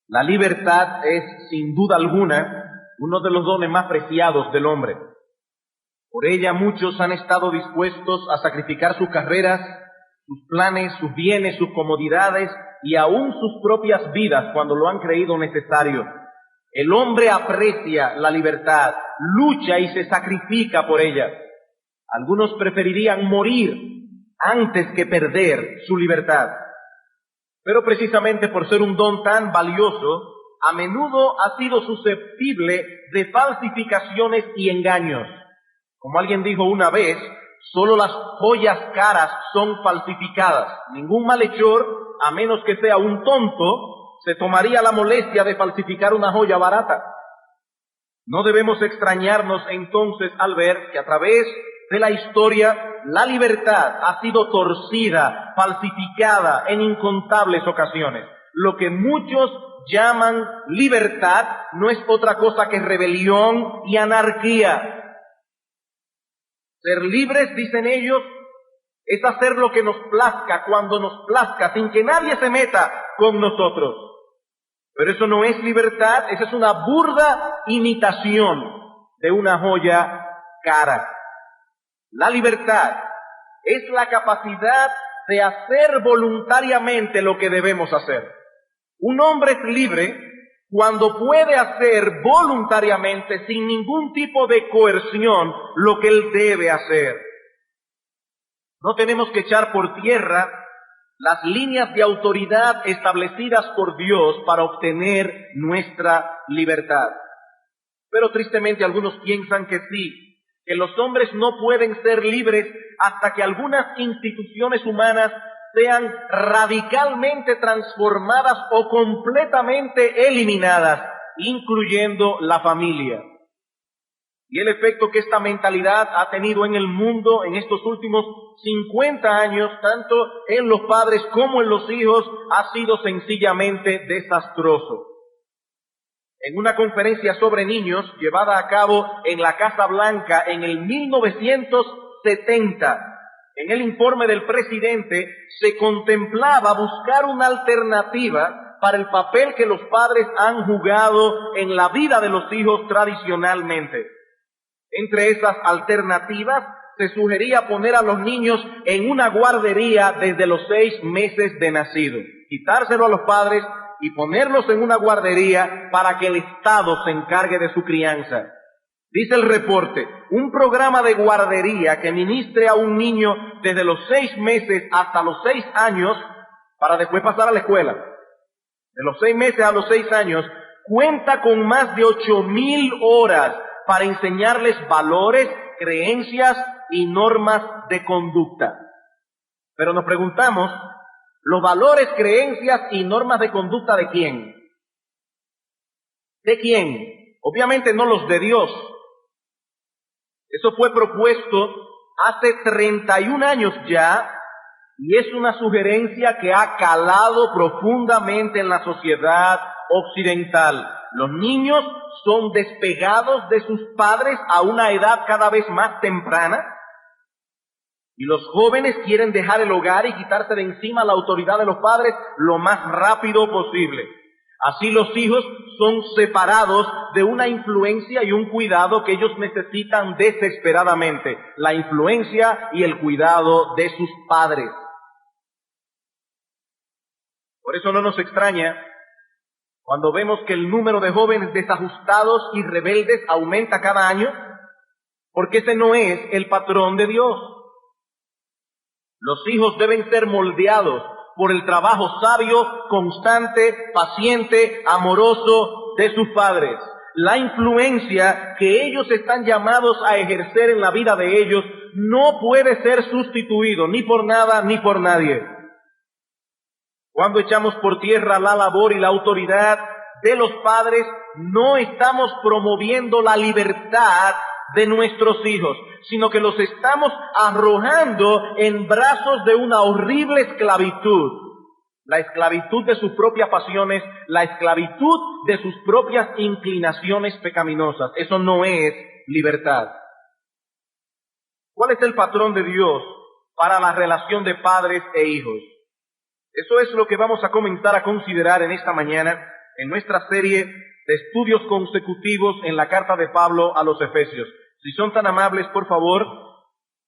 La libertad es, sin duda alguna, uno de los dones más preciados del hombre. Por ella muchos han estado dispuestos a sacrificar sus carreras, sus planes, sus bienes, sus comodidades y aún sus propias vidas cuando lo han creído necesario. El hombre aprecia la libertad, lucha y se sacrifica por ella. Algunos preferirían morir antes que perder su libertad. Pero precisamente por ser un don tan valioso, a menudo ha sido susceptible de falsificaciones y engaños. Como alguien dijo una vez, solo las joyas caras son falsificadas. Ningún malhechor, a menos que sea un tonto, se tomaría la molestia de falsificar una joya barata. No debemos extrañarnos entonces al ver que a través de la historia la libertad ha sido torcida, falsificada en incontables ocasiones. Lo que muchos llaman libertad no es otra cosa que rebelión y anarquía. Ser libres, dicen ellos, es hacer lo que nos plazca, cuando nos plazca, sin que nadie se meta con nosotros. Pero eso no es libertad, esa es una burda imitación de una joya cara. La libertad es la capacidad de hacer voluntariamente lo que debemos hacer. Un hombre es libre cuando puede hacer voluntariamente, sin ningún tipo de coerción, lo que él debe hacer. No tenemos que echar por tierra las líneas de autoridad establecidas por Dios para obtener nuestra libertad. Pero tristemente algunos piensan que sí, que los hombres no pueden ser libres hasta que algunas instituciones humanas sean radicalmente transformadas o completamente eliminadas, incluyendo la familia. Y el efecto que esta mentalidad ha tenido en el mundo en estos últimos 50 años, tanto en los padres como en los hijos, ha sido sencillamente desastroso. En una conferencia sobre niños llevada a cabo en la Casa Blanca en el 1970, en el informe del presidente se contemplaba buscar una alternativa para el papel que los padres han jugado en la vida de los hijos tradicionalmente. Entre esas alternativas se sugería poner a los niños en una guardería desde los 6 meses de nacido, quitárselo a los padres y ponerlos en una guardería para que el Estado se encargue de su crianza. Dice el reporte, un programa de guardería que ministre a un niño desde los 6 meses hasta los 6 años, para después pasar a la escuela, de los 6 meses a los 6 años, cuenta con más de 8,000 horas para enseñarles valores, creencias y normas de conducta. Pero nos preguntamos, ¿los valores, creencias y normas de conducta de quién? ¿De quién? Obviamente no los de Dios. Eso fue propuesto hace 31 años ya, y es una sugerencia que ha calado profundamente en la sociedad occidental. Los niños son despegados de sus padres a una edad cada vez más temprana, y los jóvenes quieren dejar el hogar y quitarse de encima la autoridad de los padres lo más rápido posible. Así los hijos son separados de una influencia y un cuidado que ellos necesitan desesperadamente, la influencia y el cuidado de sus padres. Por eso no nos extraña cuando vemos que el número de jóvenes desajustados y rebeldes aumenta cada año, porque ese no es el patrón de Dios. Los hijos deben ser moldeados por el trabajo sabio, constante, paciente, amoroso de sus padres. La influencia que ellos están llamados a ejercer en la vida de ellos no puede ser sustituido ni por nada ni por nadie. Cuando echamos por tierra la labor y la autoridad de los padres, no estamos promoviendo la libertad de nuestros hijos, sino que los estamos arrojando en brazos de una horrible esclavitud. La esclavitud de sus propias pasiones, la esclavitud de sus propias inclinaciones pecaminosas. Eso no es libertad. ¿Cuál es el patrón de Dios para la relación de padres e hijos? Eso es lo que vamos a comenzar a considerar en esta mañana, en nuestra serie de estudios consecutivos en la carta de Pablo a los Efesios. Si son tan amables, por favor,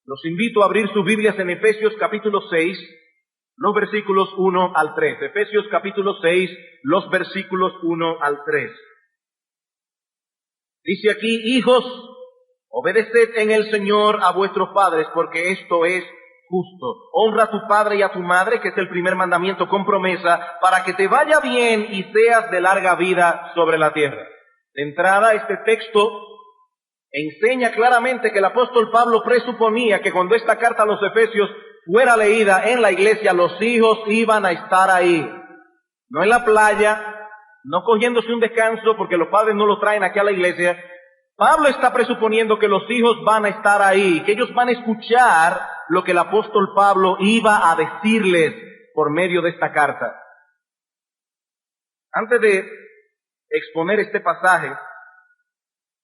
los invito a abrir sus Biblias en Efesios capítulo 6, los versículos 1 al 3. Efesios capítulo 6, los versículos 1 al 3. Dice aquí: hijos, obedeced en el Señor a vuestros padres, porque esto es justo. Honra a tu padre y a tu madre, que es el primer mandamiento con promesa, para que te vaya bien y seas de larga vida sobre la tierra. De entrada, este texto enseña claramente que el apóstol Pablo presuponía que cuando esta carta a los Efesios fuera leída en la iglesia, los hijos iban a estar ahí, no en la playa, no cogiéndose un descanso porque los padres no lo traen aquí a la iglesia. Pablo está presuponiendo que los hijos van a estar ahí, que ellos van a escuchar lo que el apóstol Pablo iba a decirles por medio de esta carta. Antes de exponer este pasaje,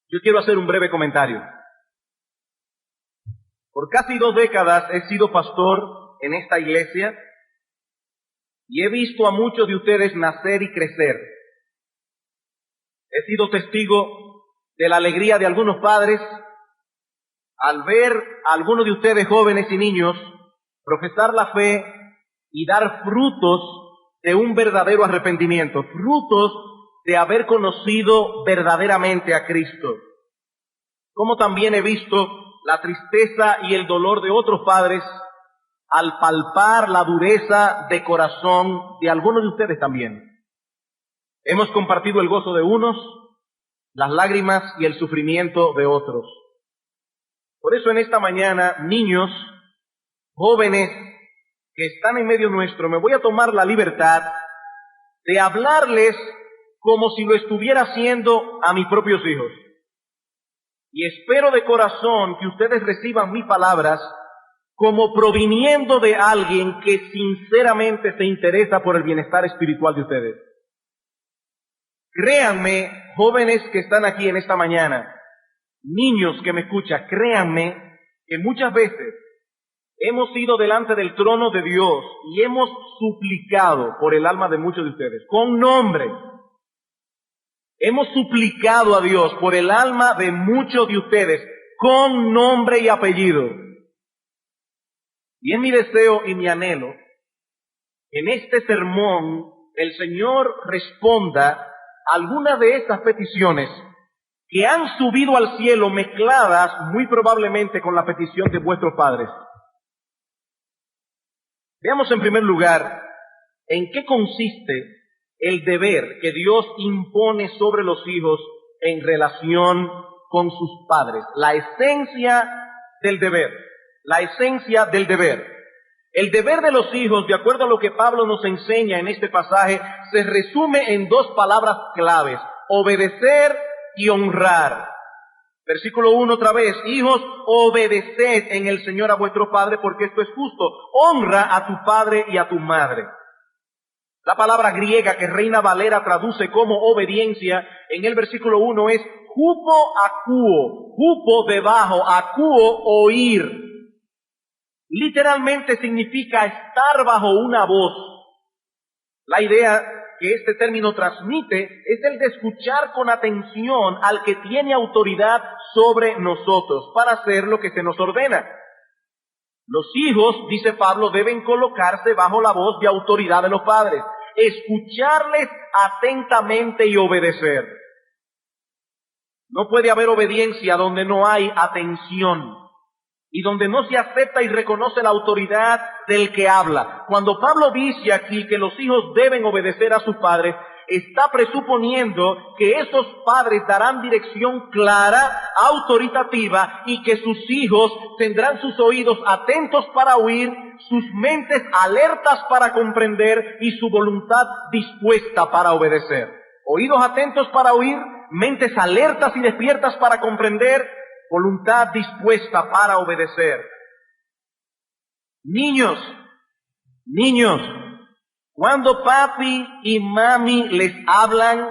yo quiero hacer un breve comentario. Por casi 2 décadas he sido pastor en esta iglesia y he visto a muchos de ustedes nacer y crecer. He sido testigo de la alegría de algunos padres al ver a algunos de ustedes jóvenes y niños profesar la fe y dar frutos de un verdadero arrepentimiento, frutos de haber conocido verdaderamente a Cristo. Como también he visto la tristeza y el dolor de otros padres al palpar la dureza de corazón de algunos de ustedes también. Hemos compartido el gozo de unos, las lágrimas y el sufrimiento de otros. Por eso en esta mañana, niños, jóvenes que están en medio nuestro, me voy a tomar la libertad de hablarles como si lo estuviera haciendo a mis propios hijos. Y espero de corazón que ustedes reciban mis palabras como proviniendo de alguien que sinceramente se interesa por el bienestar espiritual de ustedes. Créanme, jóvenes que están aquí en esta mañana, niños que me escuchan, créanme que muchas veces hemos ido delante del trono de Dios y hemos suplicado por el alma de muchos de ustedes, con nombre. Hemos suplicado a Dios por el alma de muchos de ustedes, con nombre y apellido. Y es mi deseo y mi anhelo, en este sermón, el Señor responda algunas de estas peticiones que han subido al cielo mezcladas muy probablemente con la petición de vuestros padres. Veamos en primer lugar en qué consiste el deber que Dios impone sobre los hijos en relación con sus padres. La esencia del deber. La esencia del deber. El deber de los hijos, de acuerdo a lo que Pablo nos enseña en este pasaje, se resume en 2 palabras claves: obedecer y honrar. Versículo 1 otra vez: hijos, obedeced en el Señor a vuestro Padre, porque esto es justo. Honra a tu padre y a tu madre. La palabra griega que Reina Valera traduce como obediencia en el versículo 1 es hupo akuo, hupo debajo, akuo oír. Literalmente significa estar bajo una voz. La idea que este término transmite es el de escuchar con atención al que tiene autoridad sobre nosotros para hacer lo que se nos ordena. Los hijos, dice Pablo, deben colocarse bajo la voz de autoridad de los padres, escucharles atentamente y obedecer. No puede haber obediencia donde no hay atención y donde no se acepta y reconoce la autoridad del que habla. Cuando Pablo dice aquí que los hijos deben obedecer a sus padres, está presuponiendo que esos padres darán dirección clara, autoritativa, y que sus hijos tendrán sus oídos atentos para oír, sus mentes alertas para comprender y su voluntad dispuesta para obedecer. Oídos atentos para oír, mentes alertas y despiertas para comprender, voluntad dispuesta para obedecer. Niños, cuando papi y mami les hablan,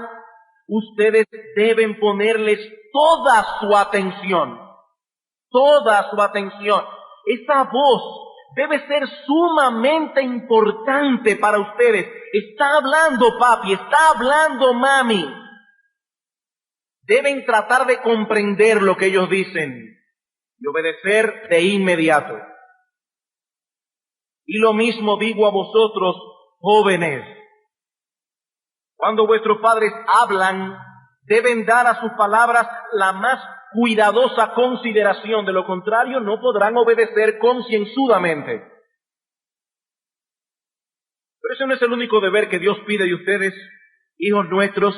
ustedes deben ponerles toda su atención. Esa voz debe ser sumamente importante para ustedes. Está hablando papi, está hablando mami. Deben tratar de comprender lo que ellos dicen y obedecer de inmediato. Y lo mismo digo a vosotros, jóvenes. Cuando vuestros padres hablan, deben dar a sus palabras la más cuidadosa consideración. De lo contrario, no podrán obedecer concienzudamente. Pero ese no es el único deber que Dios pide de ustedes, hijos nuestros.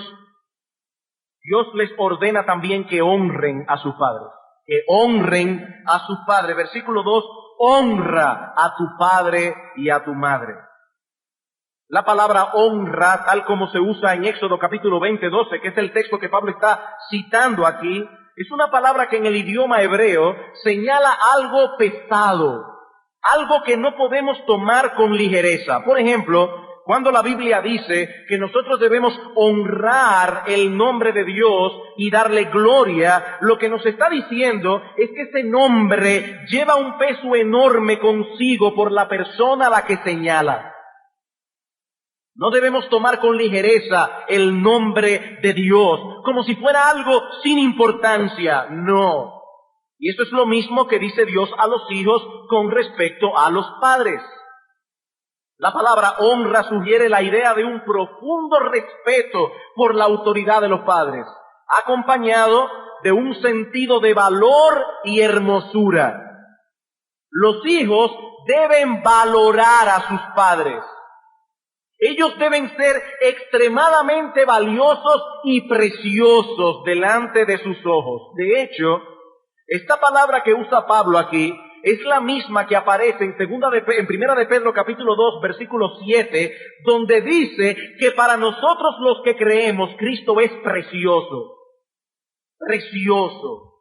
Dios les ordena también que honren a sus padres. Que honren a sus padres. Versículo 2, honra a tu padre y a tu madre. La palabra honra, tal como se usa en Éxodo capítulo 20, 12, que es el texto que Pablo está citando aquí, es una palabra que en el idioma hebreo señala algo pesado, algo que no podemos tomar con ligereza. Por ejemplo, cuando la Biblia dice que nosotros debemos honrar el nombre de Dios y darle gloria, lo que nos está diciendo es que ese nombre lleva un peso enorme consigo por la persona a la que señala. No debemos tomar con ligereza el nombre de Dios, como si fuera algo sin importancia. No. Y eso es lo mismo que dice Dios a los hijos con respecto a los padres. La palabra honra sugiere la idea de un profundo respeto por la autoridad de los padres, acompañado de un sentido de valor y hermosura. Los hijos deben valorar a sus padres. Ellos deben ser extremadamente valiosos y preciosos delante de sus ojos. De hecho, esta palabra que usa Pablo aquí es la misma que aparece en Primera de Pedro capítulo 2 versículo 7, donde dice que para nosotros los que creemos Cristo es precioso. Precioso.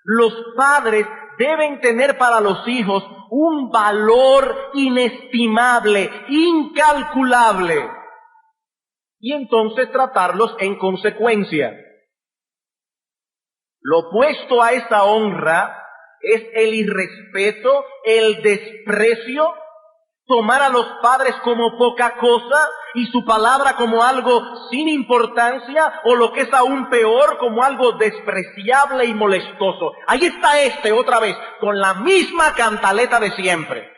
Los padres deben tener para los hijos un valor inestimable, incalculable, y entonces tratarlos en consecuencia. Lo opuesto a esa honra es el irrespeto, el desprecio, tomar a los padres como poca cosa y su palabra como algo sin importancia, o lo que es aún peor, como algo despreciable y molestoso. Ahí está otra vez, con la misma cantaleta de siempre.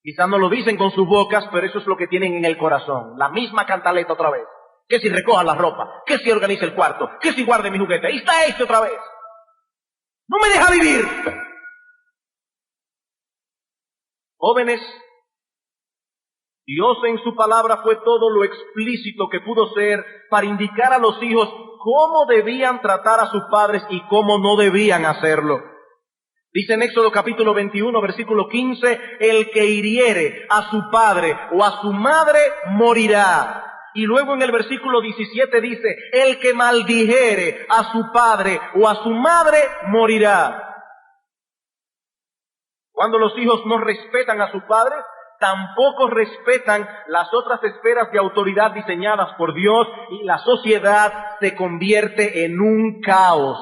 Quizás no lo dicen con sus bocas, pero eso es lo que tienen en el corazón. La misma cantaleta otra vez. Que si recoja la ropa, que si organice el cuarto, que si guarde mi juguete. Ahí está otra vez. ¡No me deja vivir! Jóvenes, Dios en su palabra fue todo lo explícito que pudo ser para indicar a los hijos cómo debían tratar a sus padres y cómo no debían hacerlo. Dice en Éxodo capítulo 21, versículo 15, el que hiriere a su padre o a su madre morirá. Y luego en el versículo 17 dice, el que maldijere a su padre o a su madre morirá. Cuando los hijos no respetan a sus padres, tampoco respetan las otras esferas de autoridad diseñadas por Dios, y la sociedad se convierte en un caos.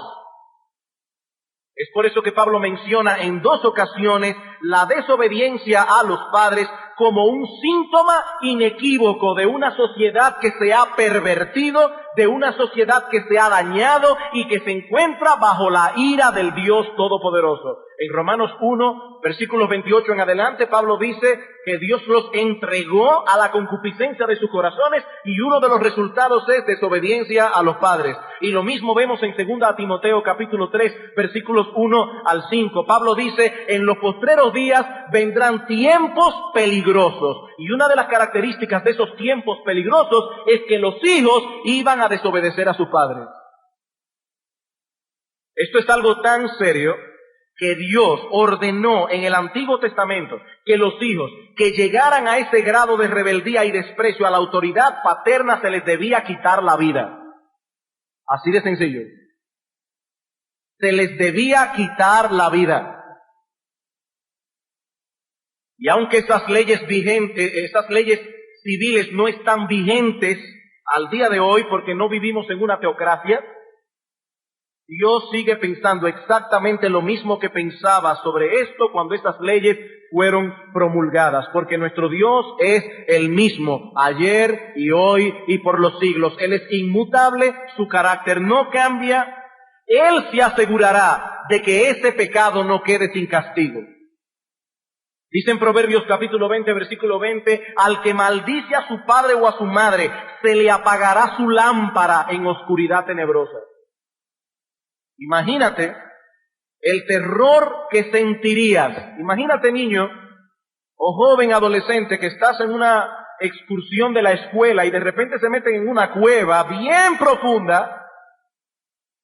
Es por eso que Pablo menciona en 2 ocasiones la desobediencia a los padres como un síntoma inequívoco de una sociedad que se ha pervertido, de una sociedad que se ha dañado y que se encuentra bajo la ira del Dios Todopoderoso. En Romanos 1, versículos 28 en adelante, Pablo dice que Dios los entregó a la concupiscencia de sus corazones, y uno de los resultados es desobediencia a los padres. Y lo mismo vemos en 2 Timoteo capítulo 3, versículos 1 al 5. Pablo dice, en los postreros días vendrán tiempos peligrosos. Y una de las características de esos tiempos peligrosos es que los hijos iban a desobedecer a sus padres. Esto es algo tan serio que Dios ordenó en el Antiguo Testamento que los hijos que llegaran a ese grado de rebeldía y desprecio a la autoridad paterna se les debía quitar la vida. Así de sencillo. Se les debía quitar la vida. Y aunque esas leyes vigentes, esas leyes civiles no están vigentes al día de hoy porque no vivimos en una teocracia, Dios sigue pensando exactamente lo mismo que pensaba sobre esto cuando estas leyes fueron promulgadas, porque nuestro Dios es el mismo, ayer y hoy y por los siglos. Él es inmutable, su carácter no cambia. Él se asegurará de que ese pecado no quede sin castigo. Dice en Proverbios capítulo 20, versículo 20, al que maldice a su padre o a su madre, se le apagará su lámpara en oscuridad tenebrosa. Imagínate el terror que sentirías. Imagínate, niño o joven adolescente, que estás en una excursión de la escuela y de repente se meten en una cueva bien profunda.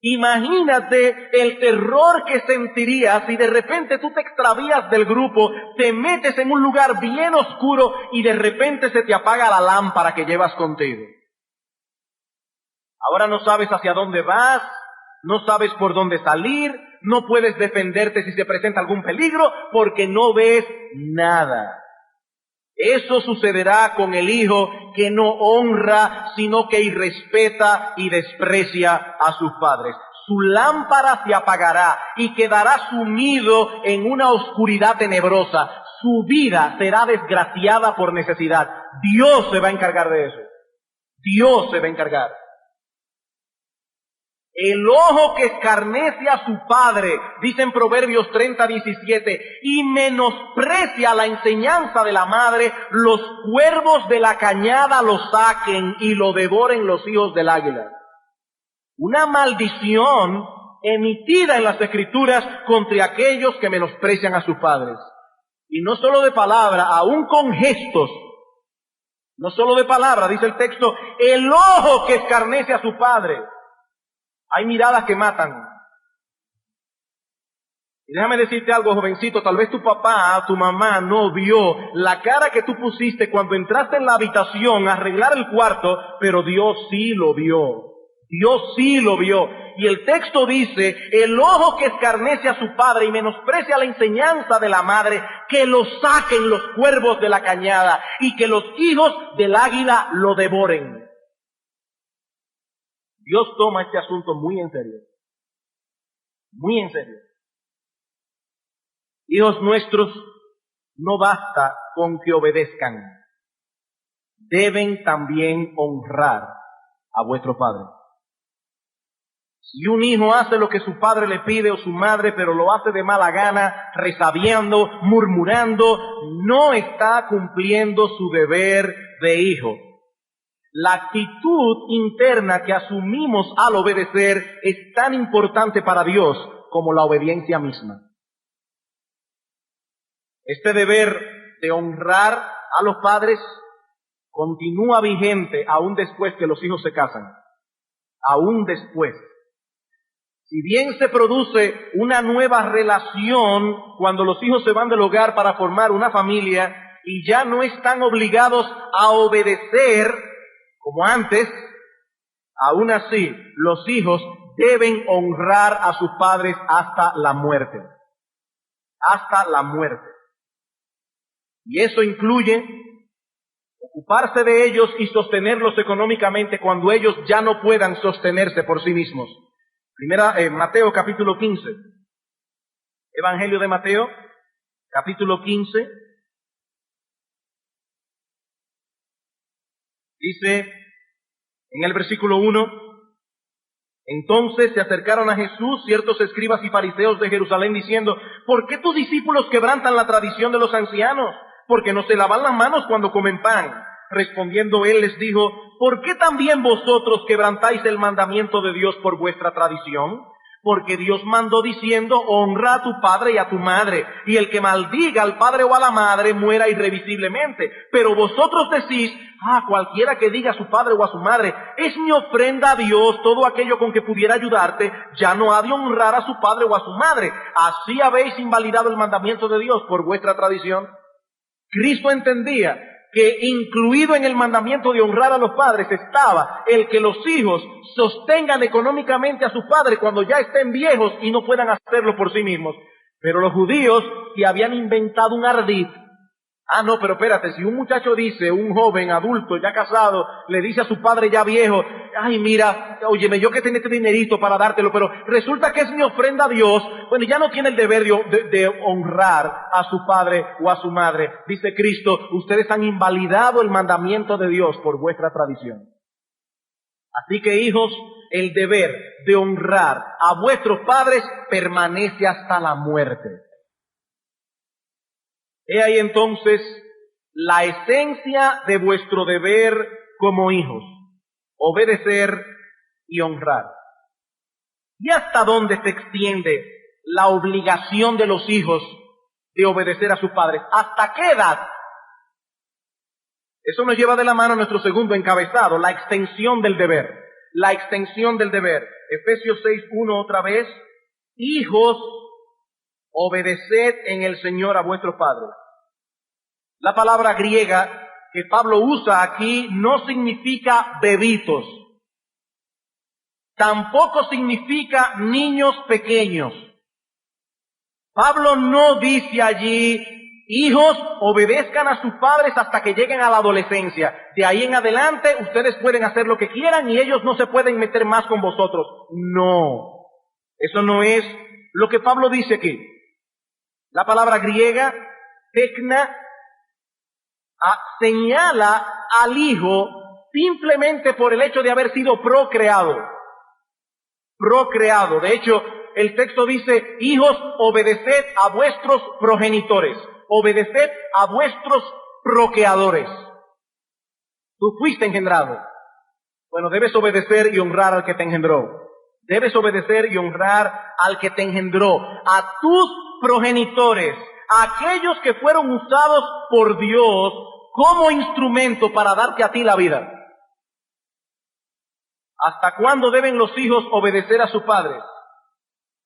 Imagínate el terror que sentirías si de repente tú te extravías del grupo, te metes en un lugar bien oscuro y de repente se te apaga la lámpara que llevas contigo. Ahora no sabes hacia dónde vas, no sabes por dónde salir, no puedes defenderte si se presenta algún peligro porque no ves nada. Eso sucederá con el hijo que no honra, sino que irrespeta y desprecia a sus padres. Su lámpara se apagará y quedará sumido en una oscuridad tenebrosa. Su vida será desgraciada por necesidad. Dios se va a encargar de eso. Dios se va a encargar. El ojo que escarnece a su padre, dice en Proverbios 30:17, y menosprecia la enseñanza de la madre, los cuervos de la cañada lo saquen y lo devoren los hijos del águila. Una maldición emitida en las Escrituras contra aquellos que menosprecian a sus padres. Y no solo de palabra, aún con gestos. No solo de palabra, dice el texto, el ojo que escarnece a su padre. Hay miradas que matan. Y déjame decirte algo, jovencito, tal vez tu papá, tu mamá no vio la cara que tú pusiste cuando entraste en la habitación a arreglar el cuarto, pero Dios sí lo vio. Dios sí lo vio. Y el texto dice, el ojo que escarnece a su padre y menosprecia la enseñanza de la madre, que lo saquen los cuervos de la cañada y que los hijos del águila lo devoren. Dios toma este asunto muy en serio. Muy en serio. Hijos nuestros, no basta con que obedezcan. Deben también honrar a vuestro padre. Si un hijo hace lo que su padre le pide o su madre, pero lo hace de mala gana, resabiando, murmurando, no está cumpliendo su deber de hijo. La actitud interna que asumimos al obedecer es tan importante para Dios como la obediencia misma. Este deber de honrar a los padres continúa vigente aún después que los hijos se casan. Aún después. Si bien se produce una nueva relación cuando los hijos se van del hogar para formar una familia y ya no están obligados a obedecer como antes, aún así los hijos deben honrar a sus padres hasta la muerte. Hasta la muerte. Y eso incluye ocuparse de ellos y sostenerlos económicamente cuando ellos ya no puedan sostenerse por sí mismos. Mateo capítulo 15. Evangelio de Mateo, capítulo 15. Dice en el versículo 1, entonces se acercaron a Jesús ciertos escribas y fariseos de Jerusalén diciendo, ¿por qué tus discípulos quebrantan la tradición de los ancianos? Porque no se lavan las manos cuando comen pan. Respondiendo él les dijo, ¿por qué también vosotros quebrantáis el mandamiento de Dios por vuestra tradición? Porque Dios mandó diciendo, honra a tu padre y a tu madre, y el que maldiga al padre o a la madre muera irrevisiblemente. Pero vosotros decís, cualquiera que diga a su padre o a su madre, es mi ofrenda a Dios, todo aquello con que pudiera ayudarte, ya no ha de honrar a su padre o a su madre. Así habéis invalidado el mandamiento de Dios por vuestra tradición. Cristo entendía que incluido en el mandamiento de honrar a los padres estaba el que los hijos sostengan económicamente a sus padres cuando ya estén viejos y no puedan hacerlo por sí mismos. Pero los judíos que habían inventado un ardid, pero espérate, si un muchacho dice, un joven adulto ya casado, le dice a su padre ya viejo, ay, mira, óyeme, yo que tenía este dinerito para dártelo, pero resulta que es mi ofrenda a Dios. Bueno, ya no tiene el deber de honrar a su padre o a su madre. Dice Cristo, ustedes han invalidado el mandamiento de Dios por vuestra tradición. Así que, hijos, el deber de honrar a vuestros padres permanece hasta la muerte. He ahí entonces la esencia de vuestro deber como hijos: obedecer y honrar. ¿Y hasta dónde se extiende la obligación de los hijos de obedecer a sus padres? ¿Hasta qué edad? Eso nos lleva de la mano a nuestro segundo encabezado, la extensión del deber. La extensión del deber. Efesios 6:1 otra vez. Hijos, obedeced en el Señor a vuestros padres. La palabra griega que Pablo usa aquí no significa bebitos. Tampoco significa niños pequeños. Pablo no dice allí, hijos, obedezcan a sus padres hasta que lleguen a la adolescencia. De ahí en adelante ustedes pueden hacer lo que quieran y ellos no se pueden meter más con vosotros. No, eso no es lo que Pablo dice aquí. La palabra griega, tekna, señala al hijo simplemente por el hecho de haber sido procreado. Procreado. De hecho, el texto dice, hijos, obedeced a vuestros progenitores. Obedeced a vuestros procreadores. Tú fuiste engendrado. Bueno, debes obedecer y honrar al que te engendró. Debes obedecer y honrar al que te engendró. A tus progenitores, a aquellos que fueron usados por Dios como instrumento para darte a ti la vida. ¿Hasta cuándo deben los hijos obedecer a sus padres?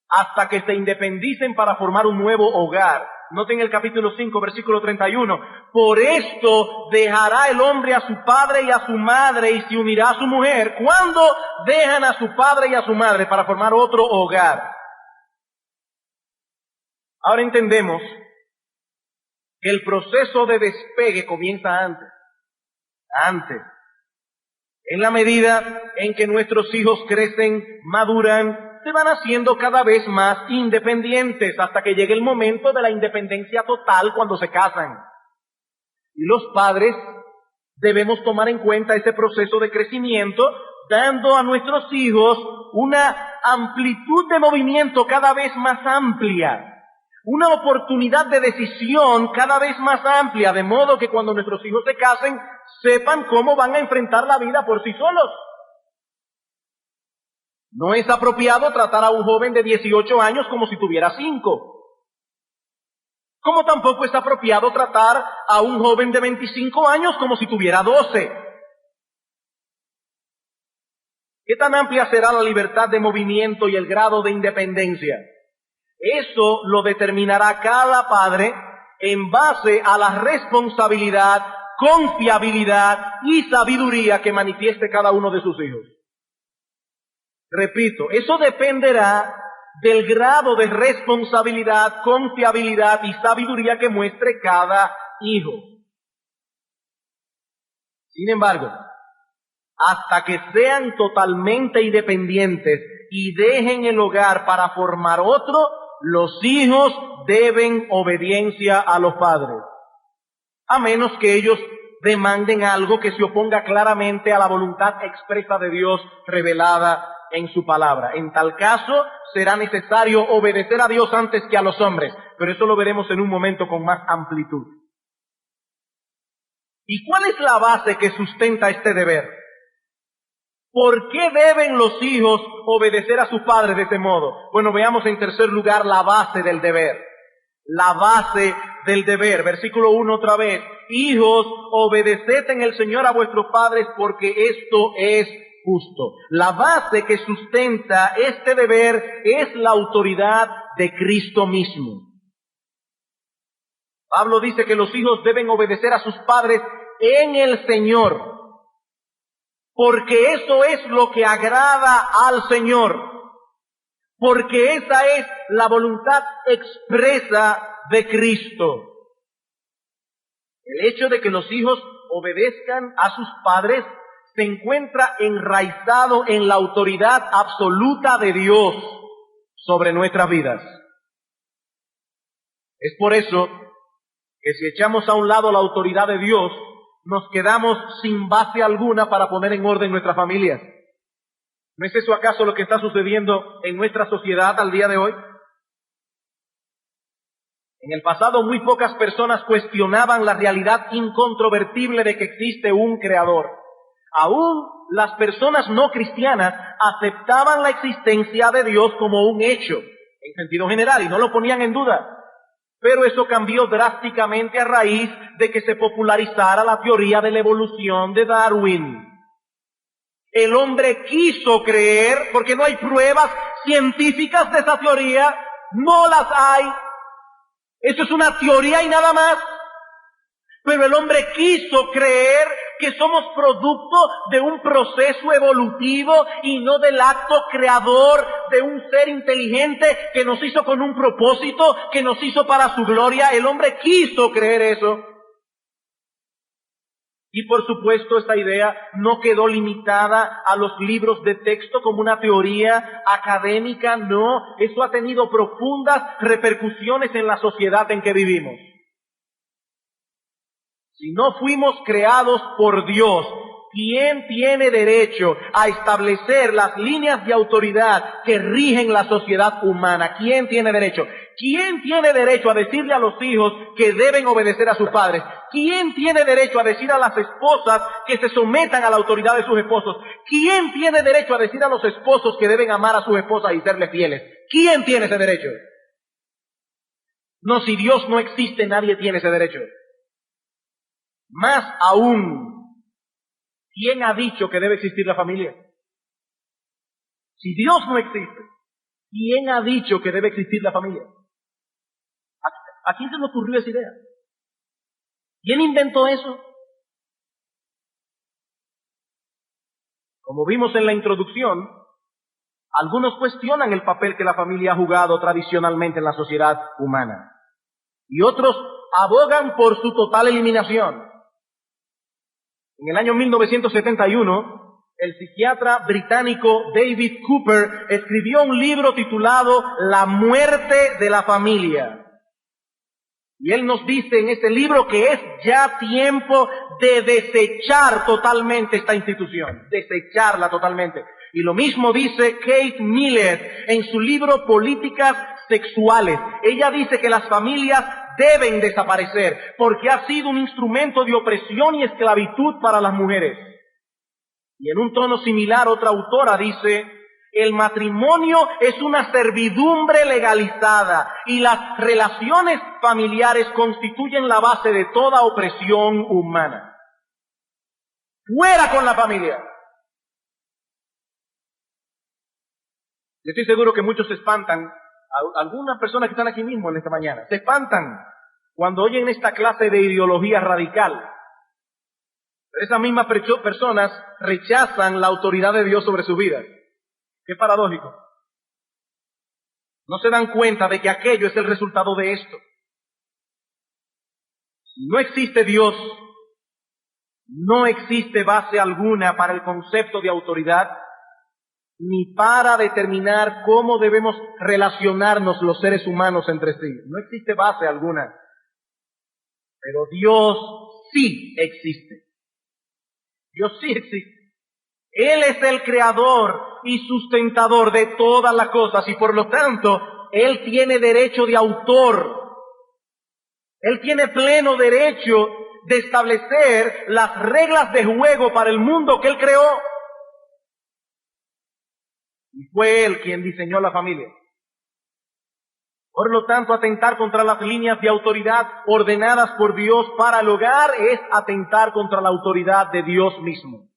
Hasta que se independicen para formar un nuevo hogar. Noten el capítulo 5, versículo 31. Por esto dejará el hombre a su padre y a su madre y se unirá a su mujer. ¿Cuándo dejan a su padre y a su madre para formar otro hogar? Ahora entendemos que el proceso de despegue comienza antes. Antes. En la medida en que nuestros hijos crecen, maduran, se van haciendo cada vez más independientes hasta que llegue el momento de la independencia total cuando se casan. Y los padres debemos tomar en cuenta ese proceso de crecimiento, dando a nuestros hijos una amplitud de movimiento cada vez más amplia, una oportunidad de decisión cada vez más amplia, de modo que cuando nuestros hijos se casen, sepan cómo van a enfrentar la vida por sí solos. No es apropiado tratar a un joven de 18 años como si tuviera 5. Como tampoco es apropiado tratar a un joven de 25 años como si tuviera 12. ¿Qué tan amplia será la libertad de movimiento y el grado de independencia? Eso lo determinará cada padre en base a la responsabilidad, confiabilidad y sabiduría que manifieste cada uno de sus hijos. Repito, eso dependerá del grado de responsabilidad, confiabilidad y sabiduría que muestre cada hijo. Sin embargo, hasta que sean totalmente independientes y dejen el hogar para formar otro, los hijos deben obediencia a los padres, a menos que ellos demanden algo que se oponga claramente a la voluntad expresa de Dios revelada en su palabra. En tal caso, será necesario obedecer a Dios antes que a los hombres, pero eso lo veremos en un momento con más amplitud. ¿Y cuál es la base que sustenta este deber? ¿Por qué deben los hijos obedecer a sus padres de ese modo? Bueno, veamos en tercer lugar la base del deber. La base del deber. Versículo 1 otra vez. Hijos, obedeced en el Señor a vuestros padres porque esto es justo. La base que sustenta este deber es la autoridad de Cristo mismo. Pablo dice que los hijos deben obedecer a sus padres en el Señor, porque eso es lo que agrada al Señor, porque esa es la voluntad expresa de Cristo. El hecho de que los hijos obedezcan a sus padres se encuentra enraizado en la autoridad absoluta de Dios sobre nuestras vidas. Es por eso que si echamos a un lado la autoridad de Dios, nos quedamos sin base alguna para poner en orden nuestras familias. ¿No es eso acaso lo que está sucediendo en nuestra sociedad al día de hoy? En el pasado muy pocas personas cuestionaban la realidad incontrovertible de que existe un creador. Aún las personas no cristianas aceptaban la existencia de Dios como un hecho, en sentido general, y no lo ponían en duda. Pero eso cambió drásticamente a raíz de que se popularizara la teoría de la evolución de Darwin. El hombre quiso creer, porque no hay pruebas científicas de esa teoría, no las hay. Eso es una teoría y nada más. Pero el hombre quiso creer que somos producto de un proceso evolutivo y no del acto creador de un ser inteligente que nos hizo con un propósito, que nos hizo para su gloria. El hombre quiso creer eso. Y por supuesto esta idea no quedó limitada a los libros de texto como una teoría académica, no. Eso ha tenido profundas repercusiones en la sociedad en que vivimos. Si no fuimos creados por Dios, ¿quién tiene derecho a establecer las líneas de autoridad que rigen la sociedad humana? ¿Quién tiene derecho? ¿Quién tiene derecho a decirle a los hijos que deben obedecer a sus padres? ¿Quién tiene derecho a decir a las esposas que se sometan a la autoridad de sus esposos? ¿Quién tiene derecho a decir a los esposos que deben amar a sus esposas y serles fieles? ¿Quién tiene ese derecho? No, si Dios no existe, nadie tiene ese derecho. Más aún, ¿quién ha dicho que debe existir la familia? Si Dios no existe, ¿quién ha dicho que debe existir la familia? ¿A quién se le ocurrió esa idea? ¿Quién inventó eso? Como vimos en la introducción, algunos cuestionan el papel que la familia ha jugado tradicionalmente en la sociedad humana. Y otros abogan por su total eliminación. En el año 1971, el psiquiatra británico David Cooper escribió un libro titulado La muerte de la familia. Y él nos dice en ese libro que es ya tiempo de desechar totalmente esta institución, desecharla totalmente. Y lo mismo dice Kate Miller en su libro Políticas Sexuales. Ella dice que las familias deben desaparecer porque ha sido un instrumento de opresión y esclavitud para las mujeres. Y en un tono similar otra autora dice: el matrimonio es una servidumbre legalizada y las relaciones familiares constituyen la base de toda opresión humana. ¡Fuera con la familia! Yo estoy seguro que muchos se espantan, algunas personas que están aquí mismo en esta mañana, se espantan cuando oyen esta clase de ideología radical. Pero esas mismas personas rechazan la autoridad de Dios sobre sus vidas. Qué paradójico. No se dan cuenta de que aquello es el resultado de esto. Si no existe Dios, no existe base alguna para el concepto de autoridad, ni para determinar cómo debemos relacionarnos los seres humanos entre sí. No existe base alguna. Pero Dios sí existe. Dios sí existe. Él es el creador y sustentador de todas las cosas y por lo tanto, Él tiene derecho de autor. Él tiene pleno derecho de establecer las reglas de juego para el mundo que Él creó. Y fue Él quien diseñó la familia. Por lo tanto, atentar contra las líneas de autoridad ordenadas por Dios para el hogar es atentar contra la autoridad de Dios mismo.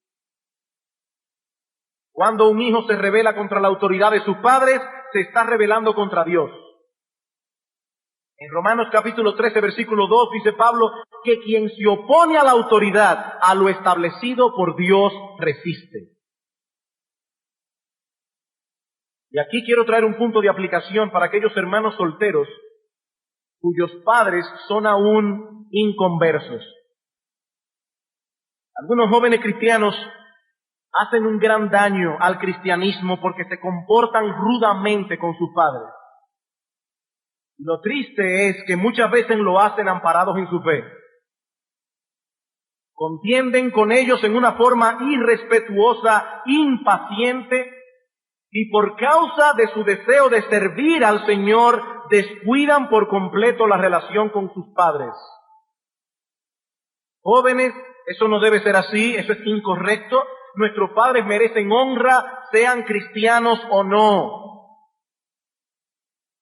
Cuando un hijo se rebela contra la autoridad de sus padres, se está rebelando contra Dios. En Romanos capítulo 13, versículo 2, dice Pablo que quien se opone a la autoridad, a lo establecido por Dios, resiste. Y aquí quiero traer un punto de aplicación para aquellos hermanos solteros cuyos padres son aún inconversos. Algunos jóvenes cristianos hacen un gran daño al cristianismo porque se comportan rudamente con sus padres. Lo triste es que muchas veces lo hacen amparados en su fe. Contienden con ellos en una forma irrespetuosa, impaciente, y por causa de su deseo de servir al Señor, descuidan por completo la relación con sus padres. Jóvenes, eso no debe ser así, eso es incorrecto. Nuestros padres merecen honra, sean cristianos o no.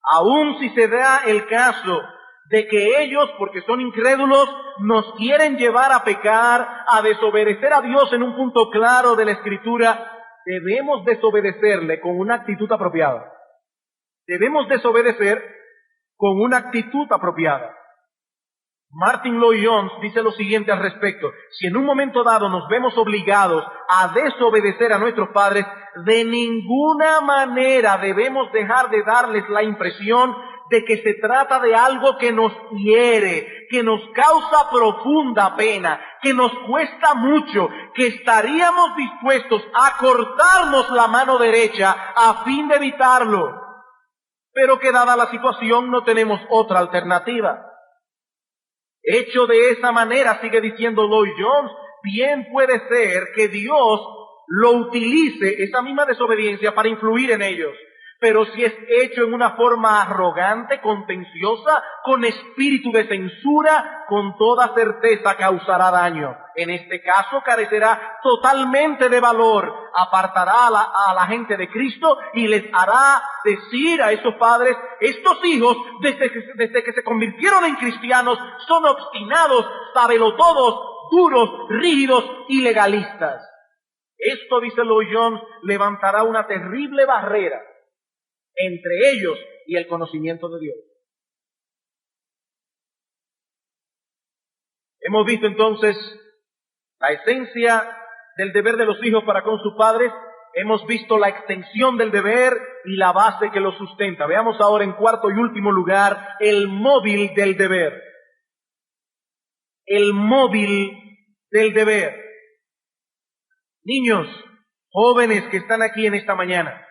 Aun si se da el caso de que ellos, porque son incrédulos, nos quieren llevar a pecar, a desobedecer a Dios en un punto claro de la Escritura, debemos desobedecerle con una actitud apropiada. Debemos desobedecer con una actitud apropiada. Martin Lloyd-Jones dice lo siguiente al respecto: si en un momento dado nos vemos obligados a desobedecer a nuestros padres, de ninguna manera debemos dejar de darles la impresión de que se trata de algo que nos hiere, que nos causa profunda pena, que nos cuesta mucho, que estaríamos dispuestos a cortarnos la mano derecha a fin de evitarlo, pero que dada la situación no tenemos otra alternativa. Hecho de esa manera, sigue diciendo Lloyd-Jones, bien puede ser que Dios lo utilice, esa misma desobediencia, para influir en ellos. Pero si es hecho en una forma arrogante, contenciosa, con espíritu de censura, con toda certeza causará daño. En este caso carecerá totalmente de valor, apartará a la gente de Cristo y les hará decir a esos padres: estos hijos, desde que se convirtieron en cristianos, son obstinados, sabelotodos, duros, rígidos y legalistas. Esto, dice Lloyd-Jones, levantará una terrible barrera entre ellos y el conocimiento de Dios. Hemos visto entonces la esencia del deber de los hijos para con sus padres, hemos visto la extensión del deber y la base que lo sustenta. Veamos ahora en cuarto y último lugar el móvil del deber. El móvil del deber. Niños, jóvenes que están aquí en esta mañana,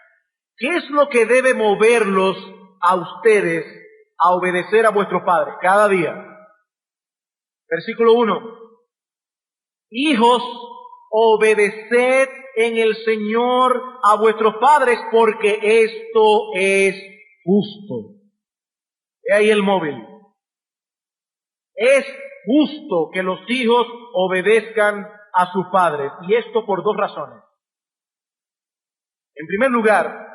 ¿qué es lo que debe moverlos a ustedes a obedecer a vuestros padres cada día? Versículo 1. Hijos, obedeced en el Señor a vuestros padres, porque esto es justo. He ahí el móvil. Es justo que los hijos obedezcan a sus padres, y esto por dos razones. En primer lugar,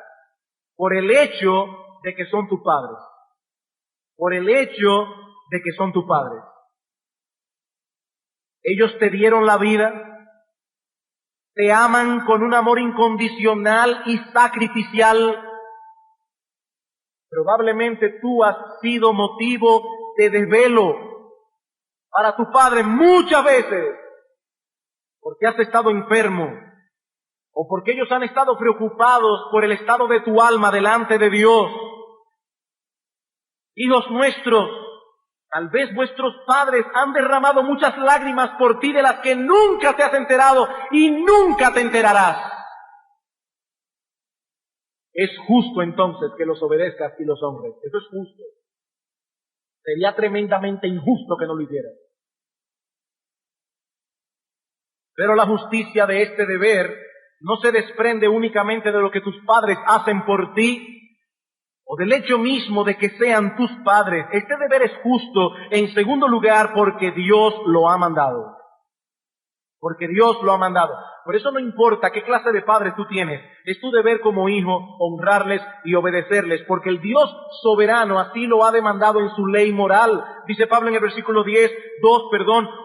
por el hecho de que son tus padres. Por el hecho de que son tus padres. Ellos te dieron la vida, te aman con un amor incondicional y sacrificial. Probablemente tú has sido motivo de desvelo para tus padres muchas veces, porque has estado enfermo, o porque ellos han estado preocupados por el estado de tu alma delante de Dios. Hijos nuestros, tal vez vuestros padres han derramado muchas lágrimas por ti de las que nunca te has enterado y nunca te enterarás. Es justo entonces que los obedezcas y los honres. Eso es justo. Sería tremendamente injusto que no lo hicieras. Pero la justicia de este deber no se desprende únicamente de lo que tus padres hacen por ti, o del hecho mismo de que sean tus padres. Este deber es justo, en segundo lugar, porque Dios lo ha mandado. Porque Dios lo ha mandado. Por eso no importa qué clase de padres tú tienes, es tu deber como hijo honrarles y obedecerles, porque el Dios soberano así lo ha demandado en su ley moral. Dice Pablo en el versículo 2,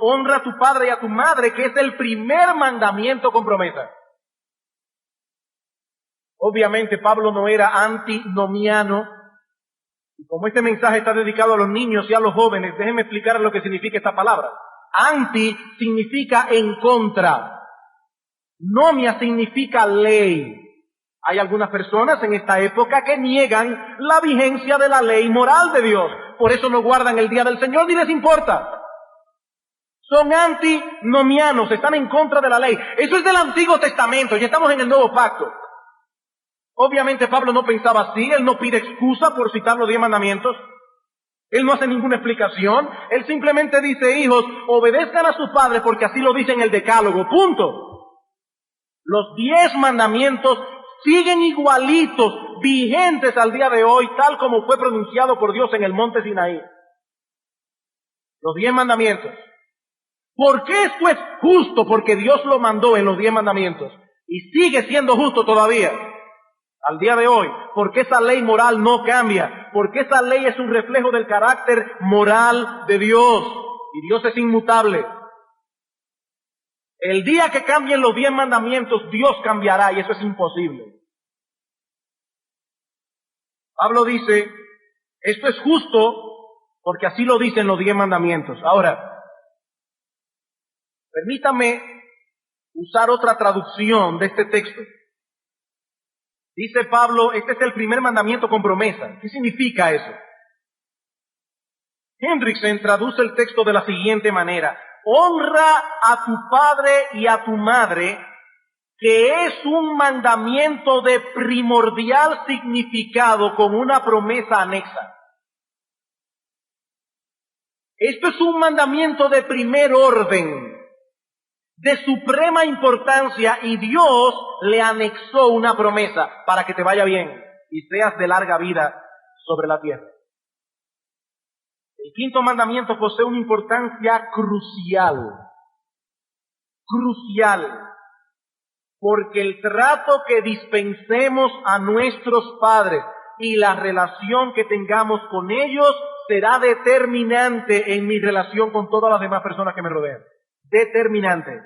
honra a tu padre y a tu madre, que es el primer mandamiento con promesa. Obviamente Pablo no era antinomiano, y como este mensaje está dedicado a los niños y a los jóvenes, déjenme explicar lo que significa esta palabra. Anti significa en contra. Nomia significa ley. Hay algunas personas en esta época que niegan la vigencia de la ley moral de Dios. Por eso no guardan el día del Señor ni les importa. Son antinomianos, están en contra de la ley. Eso es del Antiguo Testamento, ya estamos en el Nuevo Pacto. Obviamente Pablo no pensaba así, él no pide excusa por citar los 10 mandamientos. Él no hace ninguna explicación, él simplemente dice: hijos, obedezcan a sus padres porque así lo dice en el Decálogo, punto. Los 10 mandamientos siguen igualitos, vigentes al día de hoy, tal como fue pronunciado por Dios en el monte Sinaí. Los 10 mandamientos. ¿Por qué esto es justo? Porque Dios lo mandó en los 10 mandamientos. Y sigue siendo justo todavía, al día de hoy. Porque esa ley moral no cambia. Porque esa ley es un reflejo del carácter moral de Dios. Y Dios es inmutable. El día que cambien los 10 mandamientos, Dios cambiará, y eso es imposible. Pablo dice: esto es justo porque así lo dicen los 10 mandamientos. Ahora, permítame usar otra traducción de este texto. Dice Pablo: este es el primer mandamiento con promesa. ¿Qué significa eso? Hendrickson traduce el texto de la siguiente manera: honra a tu padre y a tu madre, que es un mandamiento de primordial significado con una promesa anexa. Esto es un mandamiento de primer orden, de suprema importancia, y Dios le anexó una promesa para que te vaya bien y seas de larga vida sobre la tierra. El quinto mandamiento posee una importancia crucial, porque el trato que dispensemos a nuestros padres y la relación que tengamos con ellos será determinante en mi relación con todas las demás personas que me rodean. Determinante.